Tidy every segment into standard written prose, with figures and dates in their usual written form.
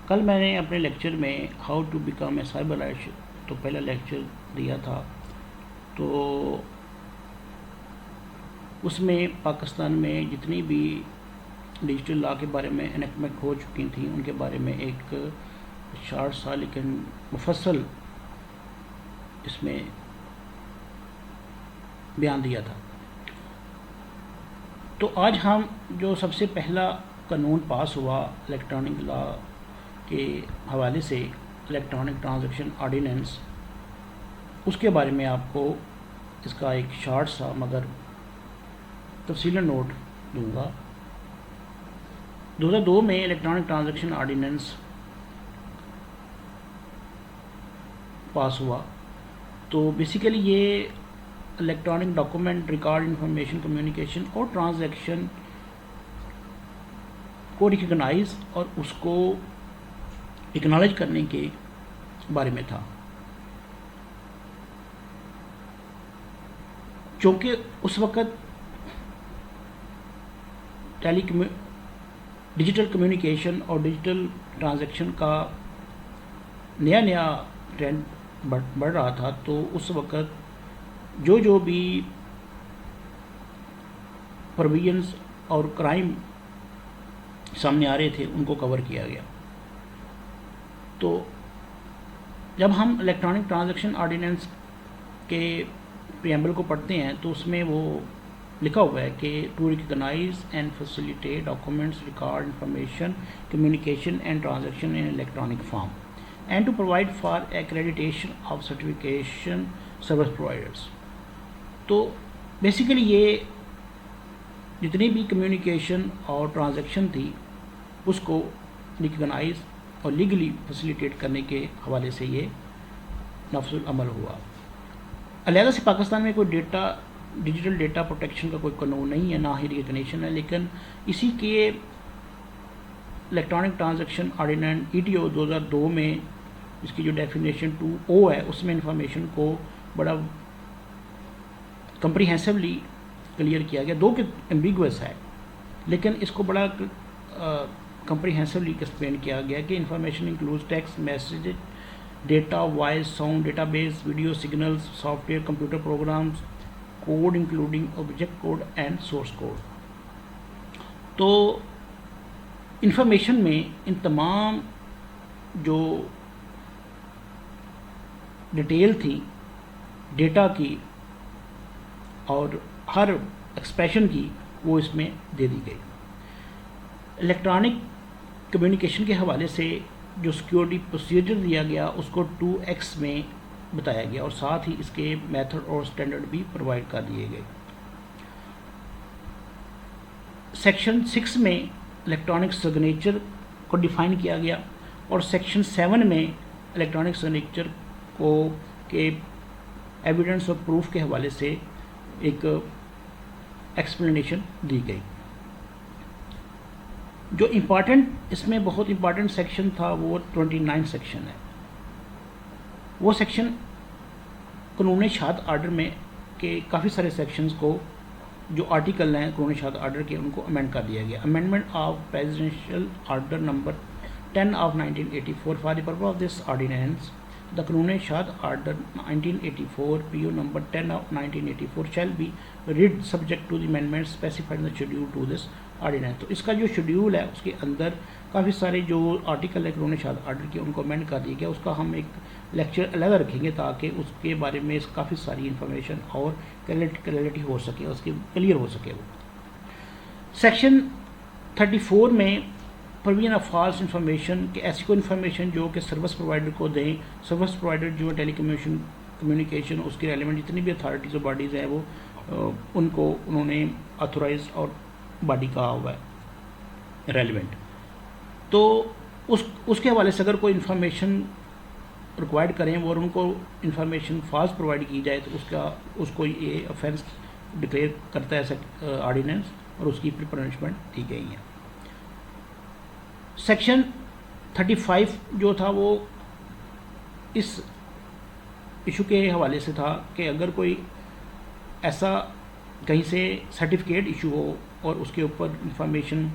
کل میں نے اپنے لیکچر میں how to become a cyber artist تو پہلا لیکچر دیا تھا، تو اس میں پاکستان میں جتنی بھی ڈیجیٹل لا کے بارے میں انیکٹمنٹ ہو چکی تھیں ان کے بارے میں ایک شارٹ سا لیکن مفصل اس میں بیان دیا تھا۔ تو آج ہم جو سب سے پہلا قانون پاس ہوا الیکٹرانک لا کے حوالے سے، الیکٹرانک ٹرانزیکشن آرڈیننس، اس کے بارے میں آپ کو اس کا ایک شارٹ سا مگر تفصیلی نوٹ دوں گا۔ 2002 میں الیکٹرانک ٹرانزیکشن آرڈیننس پاس ہوا۔ تو بیسیکلی یہ electronic document, record, information, communication اور ٹرانزیکشن کو ریکگنائز اور اس کو اکنالج کرنے کے بارے میں تھا۔ چونکہ اس وقت ڈیجیٹل کمیونیکیشن اور ڈیجیٹل ٹرانزیکشن کا نیا ٹرینڈ بڑھ رہا تھا، تو اس وقت جو بھی پروویژنز اور کرائم سامنے آ رہے تھے ان کو کور کیا گیا۔ تو جب ہم الیکٹرانک ٹرانزیکشن آرڈیننس کے پریمبل کو پڑھتے ہیں تو اس میں وہ لکھا ہوا ہے کہ to recognise and facilitate documents, record, information, communication and transaction in electronic form and to provide for accreditation of certification service providers. تو بیسیکلی یہ جتنی بھی کمیونیکیشن اور ٹرانزیکشن تھی اس کو ریکگنائز اور لیگلی فیسیلیٹیٹ کرنے کے حوالے سے یہ نافذ العمل ہوا۔ علیحدہ سے پاکستان میں کوئی ڈیجیٹل ڈیٹا پروٹیکشن کا کوئی قانون نہیں ہے، نہ ہی ریکگنیشن ہے، لیکن اسی کے الیکٹرانک ٹرانزیکشن آرڈیننس ETO 2002 میں اس کی جو ڈیفینیشن 2O ہے اس میں انفارمیشن کو بڑا کمپریہنسولی کلیئر کیا گیا، دو کہ ایمبیگوس ہے لیکن اس کو بڑا کمپریہنسولی ایکسپلین کیا گیا کہ information includes text message, data, voice, sound, database, video signals, software, computer programs, code including object code and source code. تو انفارمیشن میں ان تمام جو ڈیٹیل تھی ڈیٹا کی اور ہر ایکسپریشن کی وہ اس میں دے دی گئی۔ الیکٹرانک کمیونیکیشن کے حوالے سے جو سیکیورٹی پروسیجر دیا گیا اس کو 2X میں بتایا گیا اور ساتھ ہی اس کے میتھڈ اور اسٹینڈرڈ بھی پرووائڈ کر دیے گئے۔ سیکشن 6 میں الیکٹرانک سگنیچر کو ڈیفائن کیا گیا اور سیکشن 7 میں الیکٹرانک سگنیچر کو کے ایویڈنس اور پروف کے حوالے سے ایک ایکسپلینیشن دی گئی۔ جو امپارٹنٹ اس میں بہت امپارٹنٹ سیکشن تھا وہ 29 سیکشن ہے۔ وہ سیکشن قانون شہادت آرڈر میں کے کافی سارے سیکشنز کو جو آرٹیکل ہیں قانون شہادت آرڈر کے ان کو امینڈ کر دیا گیا۔ Amendment of presidential order number 10 of 1984 for the purpose of this ordinance, the قانون شہادت order 1984 PO number 10 of 1984 shall be read subject to the amendments specified in the schedule to this ordinance۔ تو اس کا جو schedule ہے اس کے اندر کافی سارے جو article ہے قانون شہادت آرڈر کے ان کو امینڈ کر دیا گیا۔ اس کا ہم ایک لیکچر علیحدہ رکھیں گے تاکہ اس کے بارے میں کافی ساری انفارمیشن اور کلیئرٹی ہو سکے، اس کی کلیئر ہو سکے۔ وہ سیکشن 34 میں پروویژن آف فالس انفارمیشن کہ ایسی کوئی انفارمیشن جو کہ سروس پرووائڈر کو دیں، سروس پرووائڈر جو ٹیلی کمیونیکیشن اس کی ریلیونٹ جتنی بھی اتھارٹیز اور باڈیز ہیں وہ ان کو انہوں نے آتھورائز اور باڈی کہا ہوا ہے ریلیونٹ۔ تو اس کے حوالے سے اگر کوئی انفارمیشن ریکوائرڈ کریں اور ان کو انفارمیشن فالس پرووائڈ کی جائے تو اس کو یہ آفینس ڈکلیئر کرتا ہے آرڈیننس اور اس کی پنشمنٹ دی گئی ہے۔ سیکشن 35 جو تھا وہ اس ایشو کے حوالے سے تھا کہ اگر کوئی ایسا کہیں سے سرٹیفکیٹ ایشو ہو اور اس کے اوپر انفارمیشن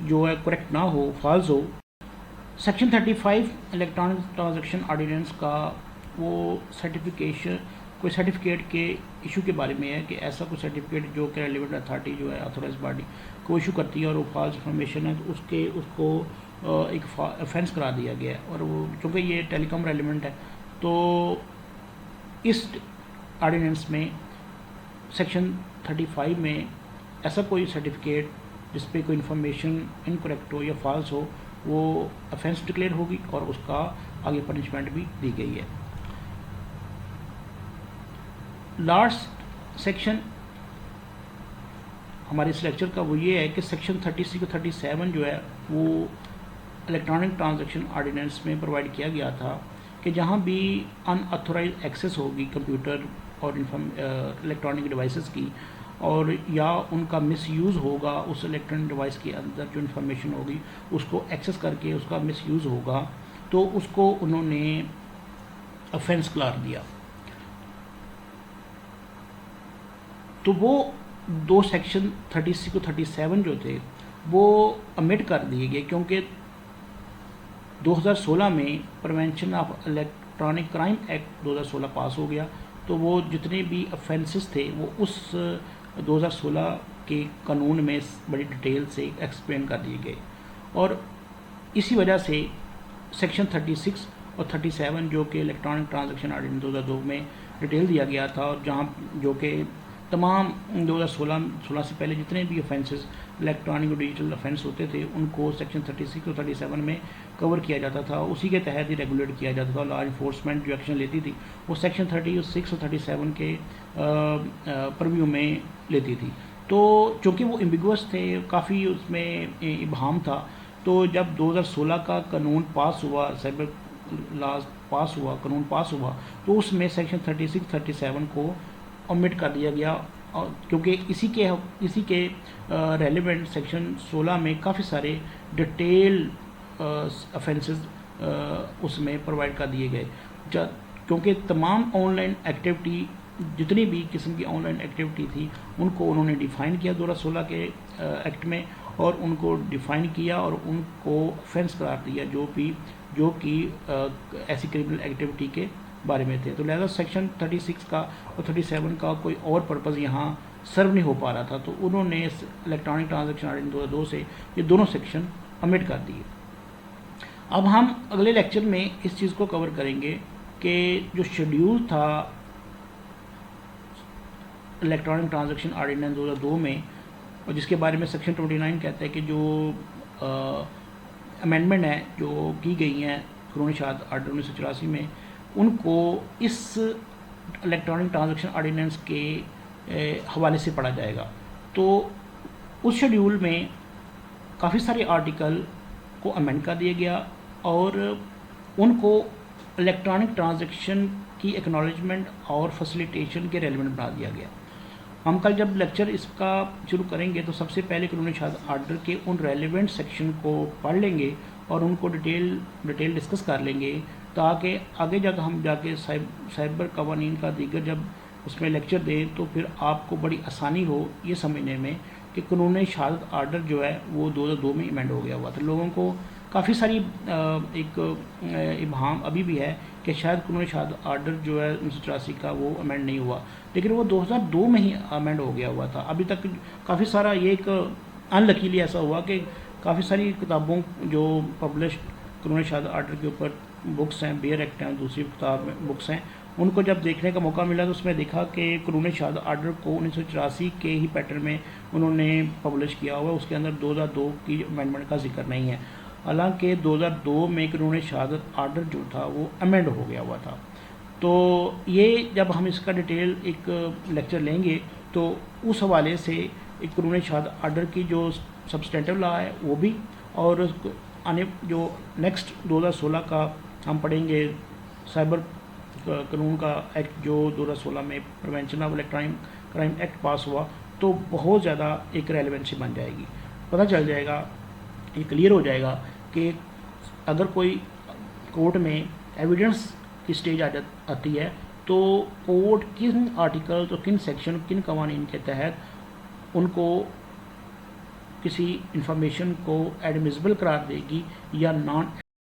جو ہے کریکٹ نہ ہو، فالس ہو، سیکشن 35 الیکٹرانک ٹرانزیکشن آرڈیننس کا وہ کوئی سرٹیفکیٹ کے ایشو کے بارے میں ہے کہ ایسا کوئی سرٹیفکیٹ جو کہ ریلیونٹ اتھارٹی جو ہے آتھورائز باڈی کو ایشو کرتی ہے اور وہ فالس انفارمیشن ہے تو اس کو ایک افینس قرار دیا گیا ہے، اور وہ چونکہ یہ ٹیلی کام ریلیونٹ ہے تو اس آرڈیننس میں سیکشن 35 میں ایسا کوئی سرٹیفکیٹ جس پہ کوئی انفارمیشن انکریکٹ ہو یا فالس ہو وہ افینس ڈکلیئر ہوگی اور اس کا آگے پنشمنٹ بھی دی گئی ہے۔ لاسٹ سیکشن ہمارے اس لیکچر کا وہ یہ ہے کہ سیکشن 36 اور 37 جو ہے وہ الیکٹرانک ٹرانزیکشن آرڈیننس میں پرووائڈ کیا گیا تھا کہ جہاں بھی ان اتھورائز ایکسیس ہوگی کمپیوٹر اور الیکٹرانک ڈیوائسز کی اور یا ان کا مس یوز ہوگا اس الیکٹرانک ڈیوائس کے اندر جو انفارمیشن ہوگی اس کو ایکسیس کر کے اس کا مس یوز ہوگا تو اس کو انہوں نے افینس قرار دیا۔ تو وہ دو سیکشن 36 کو 37 جو تھے وہ امٹ کر دیے گئے کیونکہ 2016 میں prevention of electronic crime act 2016 پاس ہو گیا، تو وہ جتنے بھی افینسز تھے وہ اس 2016 کے قانون میں بڑی ڈیٹیل سے ایکسپلین کر دیے گئے، اور اسی وجہ سے سیکشن 36 اور 37 جو کہ الیکٹرانک ٹرانزیکشن آرڈیننس 2002 میں ڈیٹیل دیا گیا تھا، اور جہاں جو کہ تمام 2016 سے پہلے جتنے بھی افینسز الیکٹرانک اور ڈیجیٹل افینس ہوتے تھے ان کو سیکشن 36 اور 37 میں کور کیا جاتا تھا، اسی کے تحت ہی ریگولیٹ کیا جاتا تھا۔ لا انفورسمنٹ جو ایکشن لیتی تھی وہ سیکشن 36 اور 37 کے پرویو میں لیتی تھی، تو چونکہ وہ ایمبیگوس تھے، کافی اس میں ابہام تھا، تو جب 2016 کا قانون پاس ہوا، سائبر لاز پاس ہوا، قانون پاس ہوا، تو اس میں سیکشن 36 37 کو omit کر دیا گیا، کیونکہ اسی کے ریلیونٹ سیکشن 16 میں کافی سارے ڈیٹیل افینسز اس میں پرووائڈ کر دیے گئے، کیونکہ تمام آن لائن ایکٹیویٹی جتنی بھی قسم کی آن لائن ایکٹیویٹی تھی ان کو انہوں نے ڈیفائن کیا 2016 کے ایکٹ میں، اور ان کو ڈیفائن کیا اور ان کو افینس قرار دیا جو کہ ایسی کریمنل ایکٹیویٹی کے بارے میں تھے، تو لہذا سیکشن 36 کا اور 37 کا کوئی اور پرپز یہاں سرو نہیں ہو پا رہا تھا، تو انہوں نے الیکٹرانک ٹرانزیکشن آرڈیننس 2002 سے یہ دونوں سیکشن امٹ کر دیے۔ اب ہم اگلے لیکچر میں اس چیز کو کور کریں گے کہ جو شیڈیول تھا الیکٹرانک ٹرانزیکشن آرڈیننس 2002 میں، اور جس کے بارے میں سیکشن 29 کہتا ہے کہ جو امینڈمنٹ ہیں جو کی گئی ہیں قانون شہادت آرڈر 1984 میں، ان کو اس الیکٹرانک ٹرانزیکشن آرڈیننس کے حوالے سے پڑھا جائے گا، تو اس شیڈیول میں کافی سارے آرٹیکل کو امینڈ کر دیا گیا اور ان کو الیکٹرانک ٹرانزیکشن کی ایکنالجمنٹ اور فیسیلیٹیشن کے ریلیونٹ بنا دیا گیا۔ ہم کل جب لیکچر اس کا شروع کریں گے تو سب سے پہلے قانون شہادت آرڈر کے ان ریلیونٹ سیکشن کو پڑھ لیں گے اور ان کو ڈیٹیل ڈسکس کر لیں گے، تاکہ آگے ہم جا کے سائبر قوانین کا دیگر جب اس میں لیکچر دیں تو پھر آپ کو بڑی آسانی ہو یہ سمجھنے میں کہ قانون شہادت آرڈر جو ہے وہ 2002 میں ایمینڈ ہو گیا ہوا تھا۔ لوگوں کو کافی ساری ایک ابہام ابھی بھی ہے کہ شاید قانون شہادت آرڈر جو ہے 1984 کا وہ امینڈ نہیں ہوا، لیکن وہ 2002 میں ہی امینڈ ہو گیا ہوا تھا۔ ابھی تک کافی سارا یہ ایک ان لکیلی ایسا ہوا کہ کافی ساری کتابوں جو پبلش قانون شہادت آرڈر کے اوپر بکس ہیں، بیئر ایکٹ ہیں، دوسری کتاب بکس ہیں، ان کو جب دیکھنے کا موقع ملا تو اس میں دیکھا کہ قانون شہادت آرڈر کو 1984 کے ہی پیٹرن میں انہوں نے پبلش کیا ہوا ہے، اس کے اندر 2002 کی امینڈمنٹ کا ذکر نہیں ہے، حالانکہ 2002 میں قانون شہادت آرڈر جو تھا وہ امینڈ ہو گیا ہوا تھا۔ تو یہ جب ہم اس کا ڈیٹیل ایک لیکچر لیں گے تو اس حوالے سے ایک قانون شہادت آرڈر کی جو سبسٹینٹو لا ہے وہ بھی، اور آنے جو نیکسٹ 2016 کا ہم پڑھیں گے سائبر قانون کا ایکٹ جو 2016 میں prevention of electronic crime act pass ہوا، تو بہت زیادہ ایک ریلیونسی بن جائے گی، پتہ چل جائے گا، یہ کلیئر ہو جائے گا کہ اگر کوئی کورٹ میں ایویڈنس کی سٹیج آتی ہے تو کورٹ کن آرٹیکلز اور کن سیکشن کن قوانین کے تحت ان کو کسی انفارمیشن کو ایڈمیسیبل قرار دے گی یا نان